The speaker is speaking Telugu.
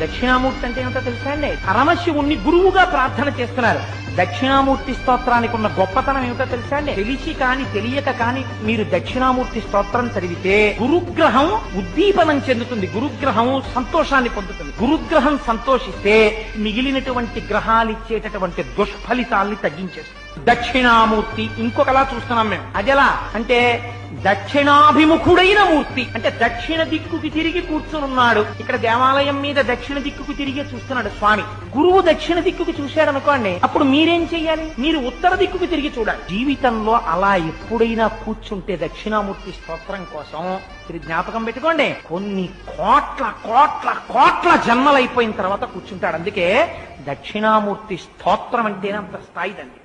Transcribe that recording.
దక్షిణామూర్తి అంటే ఏమిటో తెలుసా అండి? పరమశివుణ్ణి గురువుగా ప్రార్థన చేస్తున్నారు. దక్షిణామూర్తి స్తోత్రానికి ఉన్న గొప్పతనం ఏమిటో తెలుసా అండి? తెలిసి కాని తెలియక కాని మీరు దక్షిణామూర్తి స్తోత్రం చదివితే గురుగ్రహం ఉద్దీపనం చెందుతుంది, గురుగ్రహం సంతోషాన్ని పొందుతుంది. గురుగ్రహం సంతోషిస్తే మిగిలినటువంటి గ్రహాలు ఇచ్చేటటువంటి దుష్ఫలితాల్ని తగ్గించేస్తుంది. దక్షిణామూర్తి ఇంకొకలా చూస్తున్నాం మేము. అదెలా అంటే దక్షిణాభిముఖుడైన మూర్తి అంటే దక్షిణ దిక్కుకి తిరిగి కూర్చునున్నాడు. ఇక్కడ దేవాలయం మీద దక్షిణ దిక్కుకు తిరిగి చూస్తున్నాడు స్వామి. గురువు దక్షిణ దిక్కుకి చూశాడు అనుకోండి, అప్పుడు మీరేం చెయ్యాలి? మీరు ఉత్తర దిక్కుకి తిరిగి చూడాలి. జీవితంలో అలా ఎప్పుడైనా కూర్చుంటే దక్షిణామూర్తి స్తోత్రం కోసం మీరు జ్ఞాపకం పెట్టుకోండి, కొన్ని కోట్ల కోట్ల కోట్ల జన్మలైపోయిన తర్వాత కూర్చుంటాడు. అందుకే దక్షిణామూర్తి స్తోత్రం అంటేనే అంత స్థాయిదండి.